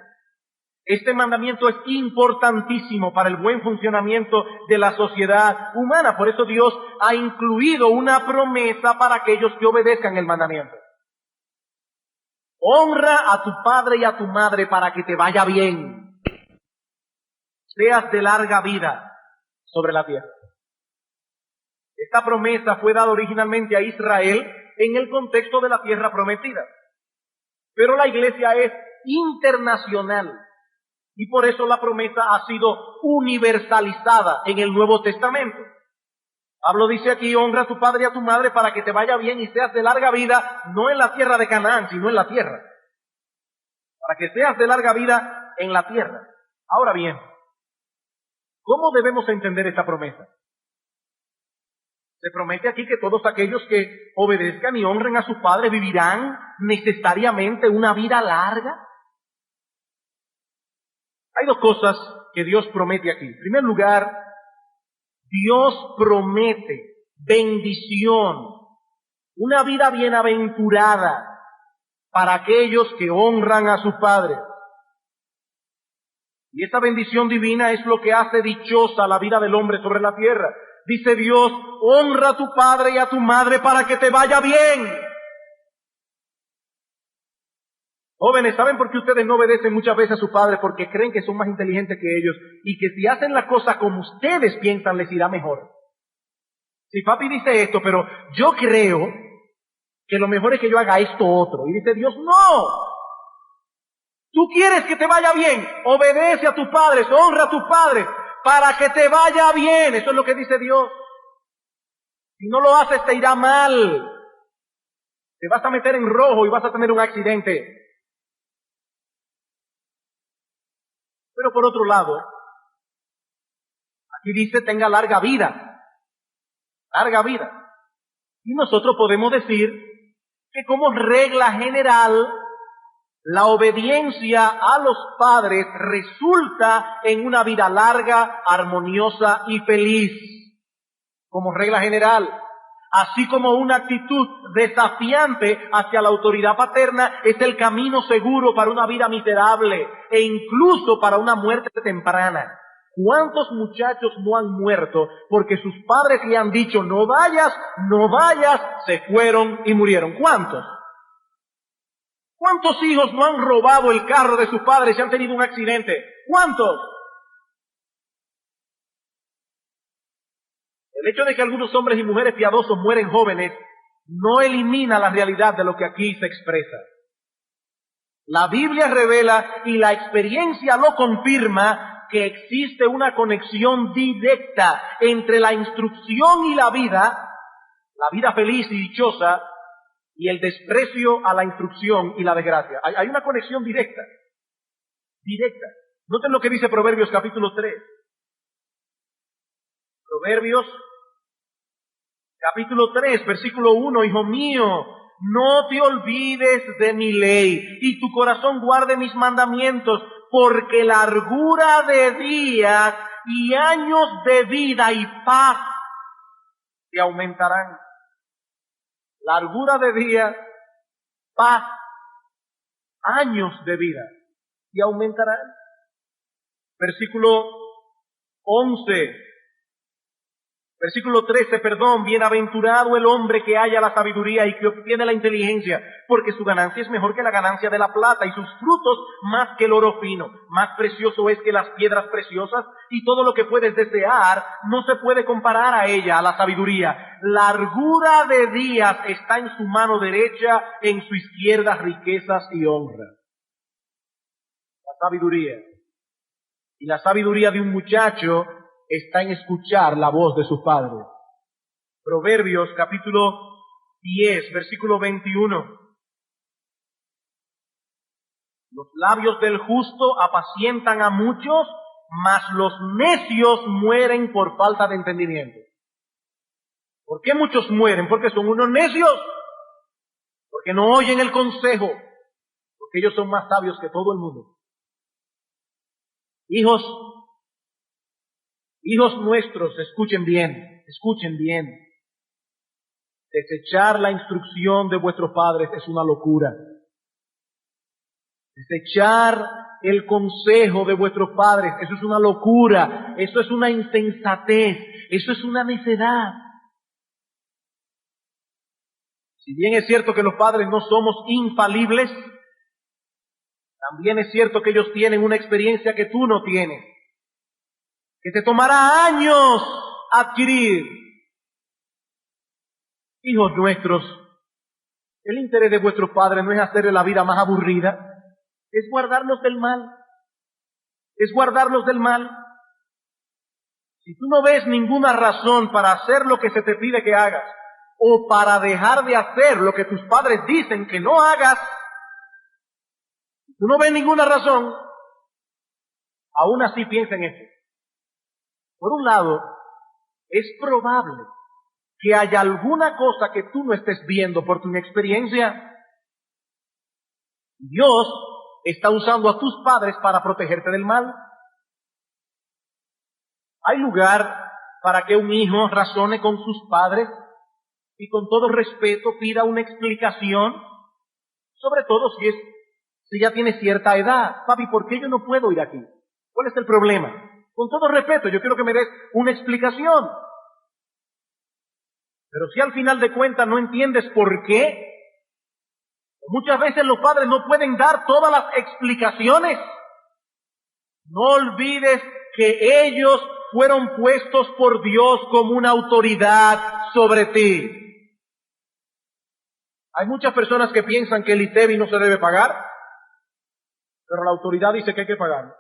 Este mandamiento es importantísimo para el buen funcionamiento de la sociedad humana. Por eso Dios ha incluido una promesa para aquellos que obedezcan el mandamiento. Honra a tu padre y a tu madre para que te vaya bien, seas de larga vida sobre la tierra. Esta promesa fue dada originalmente a Israel en el contexto de la tierra prometida. Pero la iglesia es internacional y por eso la promesa ha sido universalizada en el Nuevo Testamento. Pablo dice aquí: honra a tu padre y a tu madre para que te vaya bien y seas de larga vida, no en la tierra de Canaán, sino en la tierra. Para que seas de larga vida en la tierra. Ahora bien, ¿cómo debemos entender esta promesa? Se promete aquí que todos aquellos que obedezcan y honren a sus padres vivirán necesariamente una vida larga. Hay dos cosas que Dios promete aquí. En primer lugar, Dios promete bendición, una vida bienaventurada para aquellos que honran a sus padres. Y esta bendición divina es lo que hace dichosa la vida del hombre sobre la tierra. Dice Dios: honra a tu padre y a tu madre para que te vaya bien. Jóvenes, ¿saben por qué ustedes no obedecen muchas veces a sus padres? Porque creen que son más inteligentes que ellos y que si hacen la cosa como ustedes piensan les irá mejor. Si papi dice esto, pero yo creo que lo mejor es que yo haga esto otro. Y dice Dios: no. Tú quieres que te vaya bien, obedece a tus padres, honra a tus padres para que te vaya bien. Eso es lo que dice Dios. Si no lo haces te irá mal. Te vas a meter en rojo y vas a tener un accidente. Pero por otro lado, aquí dice: tenga larga vida. Larga vida. Y nosotros podemos decir que como regla general, la obediencia a los padres resulta en una vida larga, armoniosa y feliz. Como regla general. Así como una actitud desafiante hacia la autoridad paterna es el camino seguro para una vida miserable e incluso para una muerte temprana. ¿Cuántos muchachos no han muerto porque sus padres le han dicho: no vayas, no vayas? Se fueron y murieron. ¿Cuántos? ¿Cuántos hijos no han robado el carro de sus padres y han tenido un accidente? ¿Cuántos? El hecho de que algunos hombres y mujeres piadosos mueren jóvenes no elimina la realidad de lo que aquí se expresa. La Biblia revela y la experiencia lo confirma que existe una conexión directa entre la instrucción y la vida feliz y dichosa, y el desprecio a la instrucción y la desgracia. Hay una conexión directa. Noten lo que dice Proverbios capítulo 3. Proverbios capítulo 3, versículo 1. Hijo mío, no te olvides de mi ley, y tu corazón guarde mis mandamientos, porque largura de días y años de vida y paz te aumentarán. Largura de días, paz, años de vida y aumentarán. Versículo 13, bienaventurado el hombre que halla la sabiduría y que obtiene la inteligencia, porque su ganancia es mejor que la ganancia de la plata y sus frutos más que el oro fino. Más precioso es que las piedras preciosas, y todo lo que puedes desear no se puede comparar a ella, a la sabiduría. Largura de días está en su mano derecha, en su izquierda riquezas y honra. La sabiduría. Y la sabiduría de un muchacho está en escuchar la voz de su padre. Proverbios capítulo 10, versículo 21. Los labios del justo apacientan a muchos, mas los necios mueren por falta de entendimiento. ¿Por qué muchos mueren? Porque son unos necios. Porque no oyen el consejo. Porque ellos son más sabios que todo el mundo. Hijos nuestros, escuchen bien. Desechar la instrucción de vuestros padres es una locura. Desechar el consejo de vuestros padres, eso es una locura, eso es una insensatez, eso es una necedad. Si bien es cierto que los padres no somos infalibles, también es cierto que ellos tienen una experiencia que tú no tienes, que te tomará años adquirir. Hijos nuestros, el interés de vuestros padres no es hacerle la vida más aburrida, es guardarlos del mal. Si tú no ves ninguna razón para hacer lo que se te pide que hagas, o para dejar de hacer lo que tus padres dicen que no hagas, tú no ves ninguna razón, aún así piensa en esto. Por un lado, es probable que haya alguna cosa que tú no estés viendo por tu inexperiencia. Dios está usando a tus padres para protegerte del mal. Hay lugar para que un hijo razone con sus padres y con todo respeto pida una explicación, sobre todo si ya tiene cierta edad. Papi, ¿por qué yo no puedo ir aquí? ¿Cuál es el problema? Con todo respeto, yo quiero que me des una explicación. Pero si al final de cuentas no entiendes por qué, muchas veces los padres no pueden dar todas las explicaciones. No olvides que ellos fueron puestos por Dios como una autoridad sobre ti. Hay muchas personas que piensan que el ITEVI no se debe pagar, pero la autoridad dice que hay que pagarlo.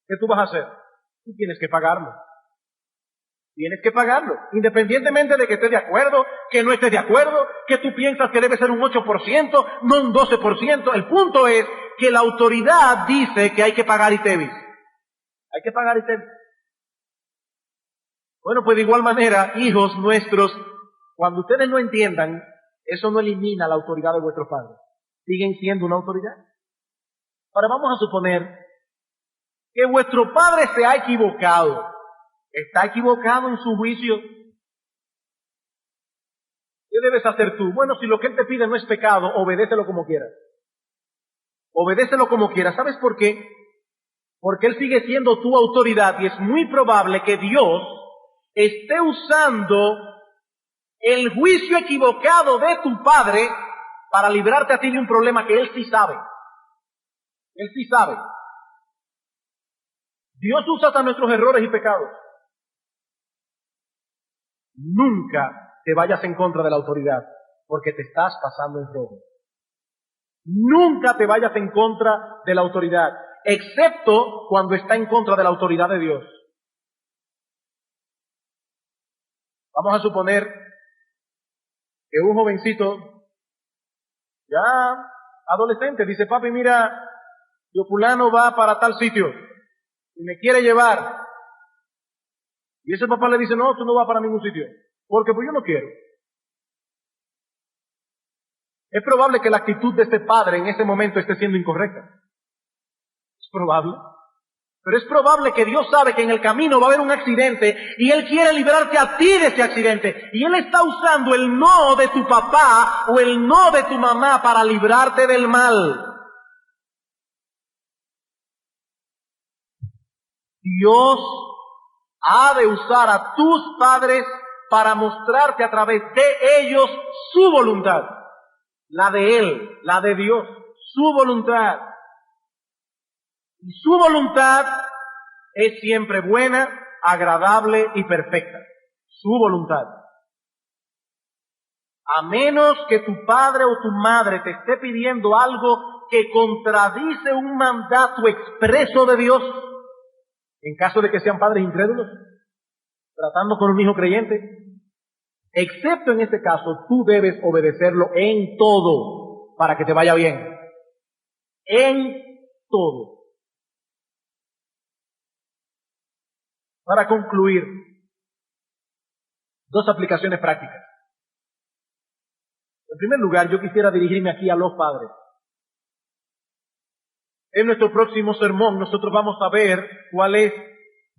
¿Qué tú vas a hacer? Tú tienes que pagarlo. Independientemente de que estés de acuerdo, que no estés de acuerdo, que tú piensas que debe ser un 8%, no un 12%. El punto es que la autoridad dice que hay que pagar ITEVI. Bueno, pues de igual manera, hijos nuestros, cuando ustedes no entiendan, eso no elimina la autoridad de vuestros padres. Siguen siendo una autoridad. Ahora vamos a suponer que vuestro padre se ha equivocado. Está equivocado en su juicio. ¿Qué debes hacer tú? Bueno, si lo que él te pide no es pecado, obedécelo como quieras. ¿Sabes por qué? Porque él sigue siendo tu autoridad y es muy probable que Dios esté usando el juicio equivocado de tu padre para librarte a ti de un problema que él sí sabe. Dios usa hasta nuestros errores y pecados. Nunca te vayas en contra de la autoridad, porque te estás pasando en rojo. Nunca te vayas en contra de la autoridad, excepto cuando está en contra de la autoridad de Dios. Vamos a suponer que un jovencito, ya adolescente, dice: papi, mira, yo fulano va para tal sitio y me quiere llevar. Y ese papá le dice: no, tú no vas para ningún sitio, porque pues yo no quiero. Es probable que la actitud de este padre en ese momento esté siendo incorrecta. Es probable. Pero es probable que Dios sabe que en el camino va a haber un accidente y Él quiere librarte a ti de ese accidente. Y Él está usando el no de tu papá o el no de tu mamá para librarte del mal. Dios ha de usar a tus padres para mostrarte a través de ellos su voluntad. La de Él, la de Dios, su voluntad. Y su voluntad es siempre buena, agradable y perfecta. Su voluntad. A menos que tu padre o tu madre te esté pidiendo algo que contradice un mandato expreso de Dios, en caso de que sean padres incrédulos, tratando con un hijo creyente, excepto en este caso, tú debes obedecerlo en todo para que te vaya bien. En todo. Para concluir, dos aplicaciones prácticas. En primer lugar, yo quisiera dirigirme aquí a los padres. En nuestro próximo sermón nosotros vamos a ver cuál es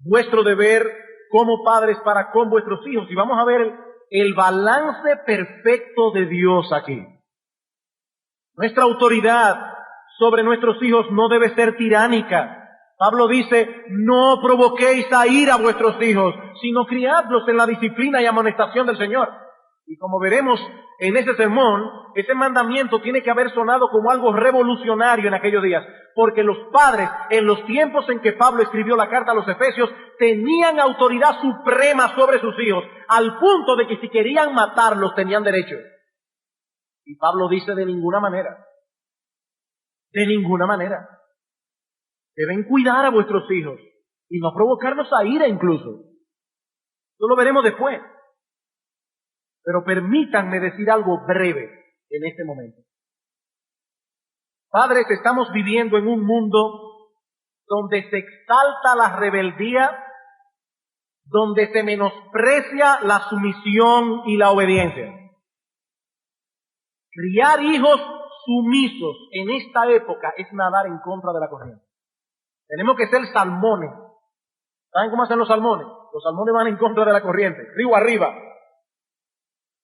vuestro deber como padres para con vuestros hijos y vamos a ver el balance perfecto de Dios aquí. Nuestra autoridad sobre nuestros hijos no debe ser tiránica. Pablo dice: no provoquéis a ira a vuestros hijos, sino criadlos en la disciplina y amonestación del Señor. Y como veremos en ese sermón, ese mandamiento tiene que haber sonado como algo revolucionario en aquellos días, porque los padres, en los tiempos en que Pablo escribió la carta a los Efesios, tenían autoridad suprema sobre sus hijos, al punto de que si querían matarlos tenían derecho. Y Pablo dice: de ninguna manera. De ninguna manera. Deben cuidar a vuestros hijos y no provocarlos a ira incluso. Eso lo veremos después. Pero permítanme decir algo breve en este momento. Padres, estamos viviendo en un mundo donde se exalta la rebeldía, donde se menosprecia la sumisión y la obediencia. Criar hijos sumisos en esta época es nadar en contra de la corriente. Tenemos que ser salmones. ¿Saben cómo hacen los salmones? Los salmones van en contra de la corriente, río arriba.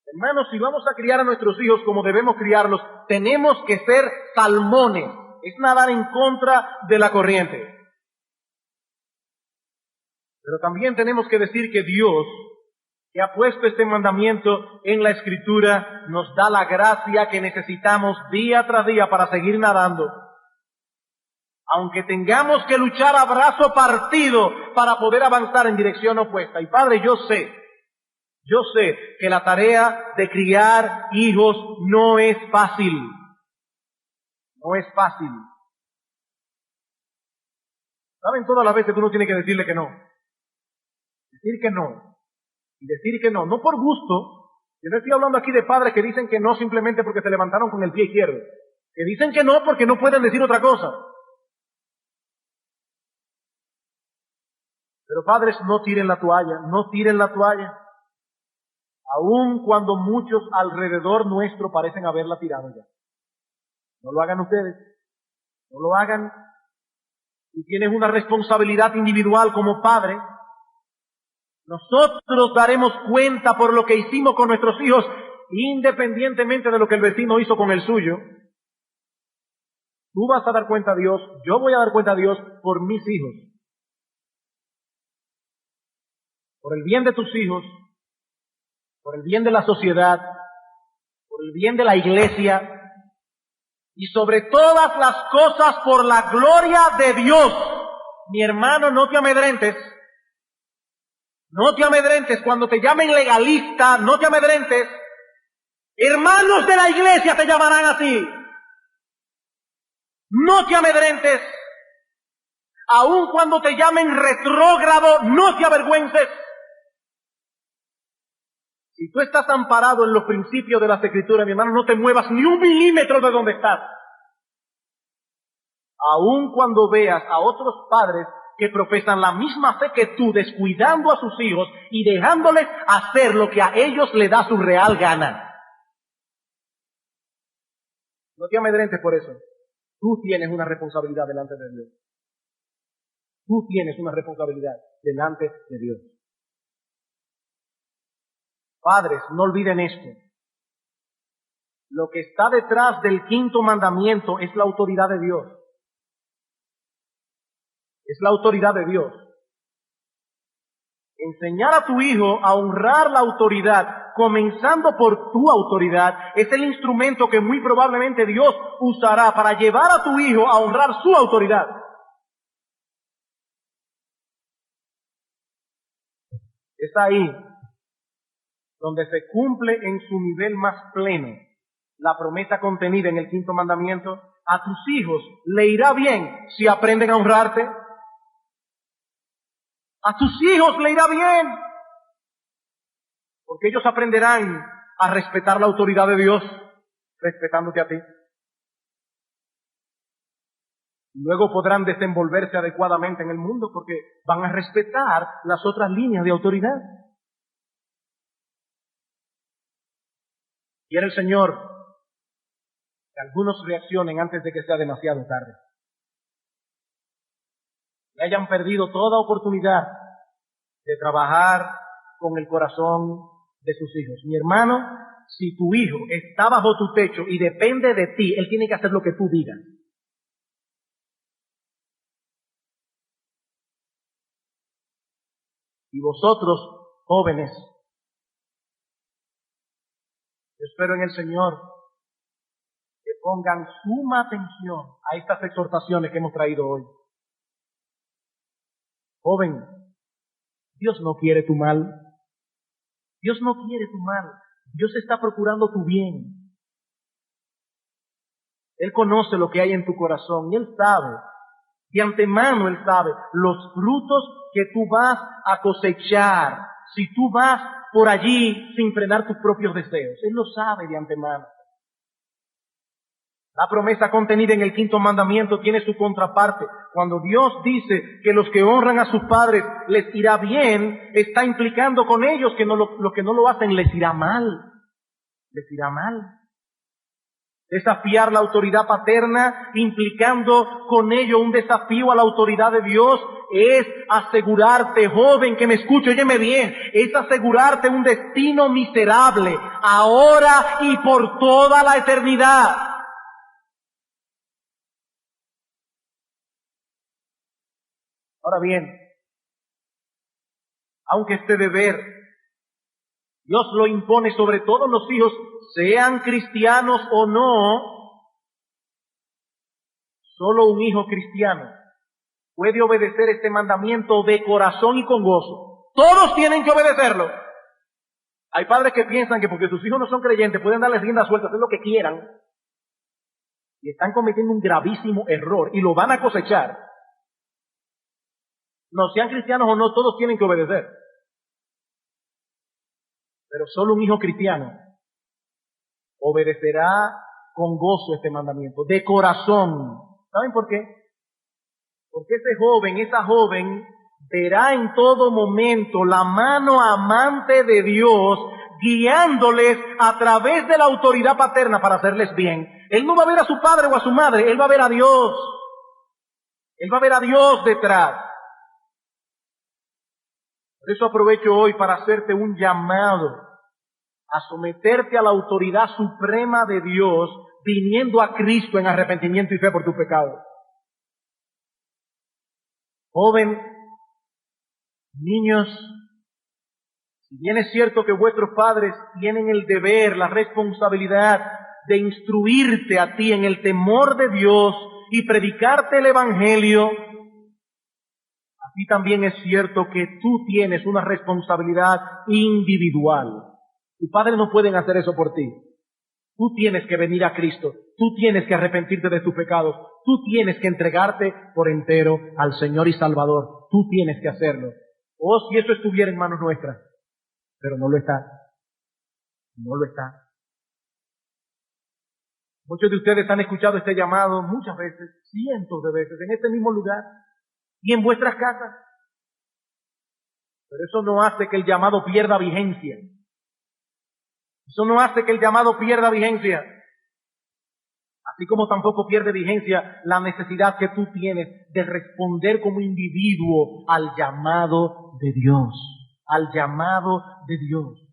Hermanos, si vamos a criar a nuestros hijos como debemos criarlos, tenemos que ser salmones. Es nadar en contra de la corriente. Pero también tenemos que decir que Dios, que ha puesto este mandamiento en la Escritura, nos da la gracia que necesitamos día tras día para seguir nadando. Aunque tengamos que luchar a brazo partido para poder avanzar en dirección opuesta. Y Padre, yo sé que la tarea de criar hijos no es fácil. No es fácil. ¿Saben todas las veces que uno tiene que decirle que no? Decir que no. Y decir que no. No por gusto. Yo no estoy hablando aquí de padres que dicen que no simplemente porque se levantaron con el pie izquierdo. Que dicen que no porque no pueden decir otra cosa. Pero padres, no tiren la toalla, no tiren la toalla. Aun cuando muchos alrededor nuestro parecen haberla tirado ya. No lo hagan ustedes, no lo hagan. Tú tienes una responsabilidad individual como padre. Nosotros daremos cuenta por lo que hicimos con nuestros hijos, independientemente de lo que el vecino hizo con el suyo. Tú vas a dar cuenta a Dios, yo voy a dar cuenta a Dios por mis hijos. Por el bien de tus hijos, por el bien de la sociedad, por el bien de la iglesia y sobre todas las cosas por la gloria de Dios. Mi hermano, no te amedrentes. No te amedrentes cuando te llamen legalista, no te amedrentes. Hermanos de la iglesia te llamarán así. no te amedrentes. Aun cuando te llamen retrógrado, no te avergüences. Si tú estás amparado en los principios de las Escrituras, mi hermano, no te muevas ni un milímetro de donde estás. Aun cuando veas a otros padres que profesan la misma fe que tú, descuidando a sus hijos y dejándoles hacer lo que a ellos les da su real gana. No te amedrentes por eso. Tú tienes una responsabilidad delante de Dios. Tú tienes una responsabilidad delante de Dios. Padres, no olviden esto. Lo que está detrás del quinto mandamiento es la autoridad de Dios. Es la autoridad de Dios. Enseñar a tu hijo a honrar la autoridad, comenzando por tu autoridad, es el instrumento que muy probablemente Dios usará para llevar a tu hijo a honrar su autoridad. Es ahí donde se cumple en su nivel más pleno la promesa contenida en el quinto mandamiento. A tus hijos le irá bien si aprenden a honrarte. A tus hijos le irá bien, porque ellos aprenderán a respetar la autoridad de Dios, respetándote a ti. Luego podrán desenvolverse adecuadamente en el mundo, porque van a respetar las otras líneas de autoridad. Quiere el Señor que algunos reaccionen antes de que sea demasiado tarde. Que hayan perdido toda oportunidad de trabajar con el corazón de sus hijos. Mi hermano, si tu hijo está bajo tu techo y depende de ti, él tiene que hacer lo que tú digas. Y vosotros, jóvenes, yo espero en el Señor que pongan suma atención a estas exhortaciones que hemos traído hoy. Joven, Dios no quiere tu mal. Dios no quiere tu mal. Dios está procurando tu bien. Él conoce lo que hay en tu corazón y Él sabe, de antemano Él sabe los frutos que tú vas a cosechar si tú vas por allí sin frenar tus propios deseos. Él lo sabe de antemano. La promesa contenida en el quinto mandamiento tiene su contraparte. Cuando Dios dice que los que honran a sus padres les irá bien, está implicando con ellos que los que no lo hacen les irá mal. Les irá mal. Desafiar la autoridad paterna, implicando con ello un desafío a la autoridad de Dios, es asegurarte, joven que me escuche, óyeme bien, es asegurarte un destino miserable, ahora y por toda la eternidad. Ahora bien, aunque este deber Dios lo impone sobre todos los hijos, sean cristianos o no, solo un hijo cristiano puede obedecer este mandamiento de corazón y con gozo. Todos tienen que obedecerlo. Hay padres que piensan que porque sus hijos no son creyentes pueden darles rienda suelta, hacer lo que quieran, y están cometiendo un gravísimo error y lo van a cosechar. No sean cristianos o no, todos tienen que obedecer. Pero solo un hijo cristiano obedecerá con gozo este mandamiento, de corazón. ¿Saben por qué? Porque ese joven, esa joven, verá en todo momento la mano amante de Dios guiándoles a través de la autoridad paterna para hacerles bien. Él no va a ver a su padre o a su madre, él va a ver a Dios. Él va a ver a Dios detrás. Por eso aprovecho hoy para hacerte un llamado a someterte a la autoridad suprema de Dios, viniendo a Cristo en arrepentimiento y fe por tu pecado. Joven, niños, si bien es cierto que vuestros padres tienen el deber, la responsabilidad de instruirte a ti en el temor de Dios y predicarte el Evangelio, así también es cierto que tú tienes una responsabilidad individual. Tus padres no pueden hacer eso por ti. Tú tienes que venir a Cristo. Tú tienes que arrepentirte de tus pecados. Tú tienes que entregarte por entero al Señor y Salvador. Tú tienes que hacerlo. Oh, si eso estuviera en manos nuestras. Pero no lo está. No lo está. Muchos de ustedes han escuchado este llamado muchas veces, cientos de veces, en este mismo lugar y en vuestras casas. Pero eso no hace que el llamado pierda vigencia. Eso no hace que el llamado pierda vigencia. Así como tampoco pierde vigencia la necesidad que tú tienes de responder como individuo al llamado de Dios. Al llamado de Dios.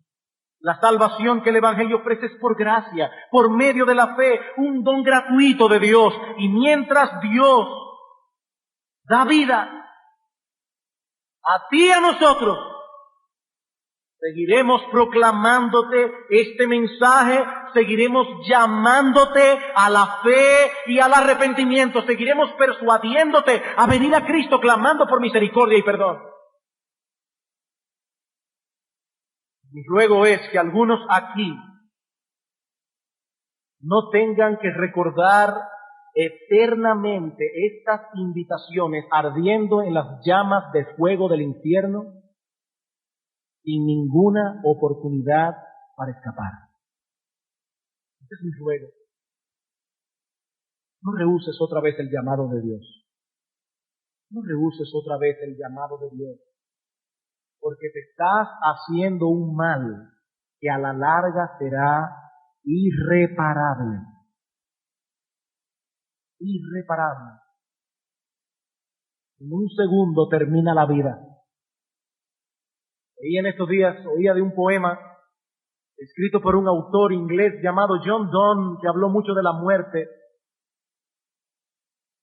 La salvación que el Evangelio ofrece es por gracia, por medio de la fe, un don gratuito de Dios. Y mientras Dios da vida a ti y a nosotros, seguiremos proclamándote este mensaje, seguiremos llamándote a la fe y al arrepentimiento, seguiremos persuadiéndote a venir a Cristo clamando por misericordia y perdón. Mi ruego es que algunos aquí no tengan que recordar eternamente estas invitaciones ardiendo en las llamas de fuego del infierno sin ninguna oportunidad para escapar. Este es mi ruego. No rehuses otra vez el llamado de Dios. No rehuses otra vez el llamado de Dios. Porque te estás haciendo un mal que a la larga será irreparable. Irreparable. En un segundo termina la vida. Y en estos días oía de un poema escrito por un autor inglés llamado John Donne, que habló mucho de la muerte.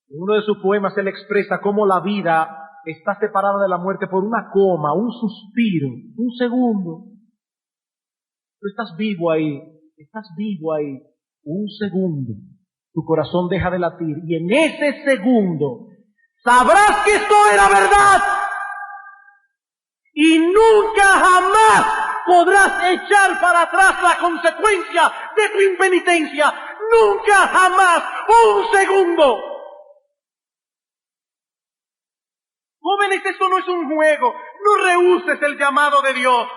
En uno de sus poemas él expresa cómo la vida está separada de la muerte por una coma, un suspiro, un segundo. Tú estás vivo ahí, un segundo. Tu corazón deja de latir y en ese segundo sabrás que esto era verdad y nunca jamás podrás echar para atrás la consecuencia de tu impenitencia. Nunca jamás, un segundo. Jóvenes, esto no es un juego. No rehuses el llamado de Dios,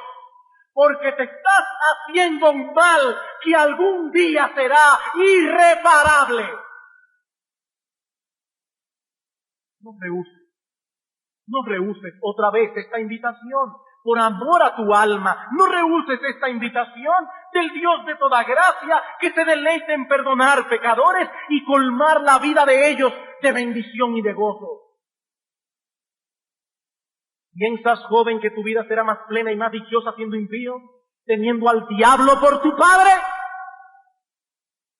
porque te estás haciendo un mal que algún día será irreparable. No rehuses otra vez esta invitación. Por amor a tu alma, no rehuses esta invitación del Dios de toda gracia que se deleita en perdonar pecadores y colmar la vida de ellos de bendición y de gozo. ¿Piensas, joven, que tu vida será más plena y más dichosa siendo impío, teniendo al diablo por tu padre?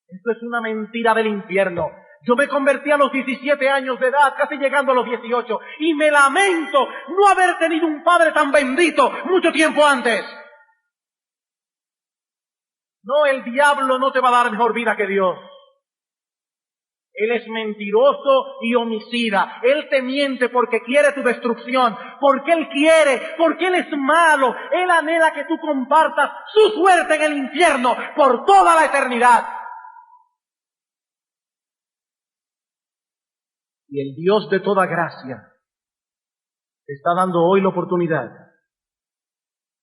Esto es una mentira del infierno. Yo me convertí a los 17 años de edad, casi llegando a los 18, y me lamento no haber tenido un padre tan bendito mucho tiempo antes. No, el diablo no te va a dar mejor vida que Dios. Él es mentiroso y homicida. Él te miente porque quiere tu destrucción, porque Él es malo. Él anhela que tú compartas su suerte en el infierno por toda la eternidad. Y el Dios de toda gracia te está dando hoy la oportunidad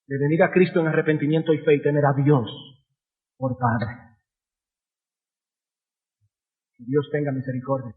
de venir a Cristo en arrepentimiento y fe y tener a Dios por Padre. Que Dios tenga misericordia.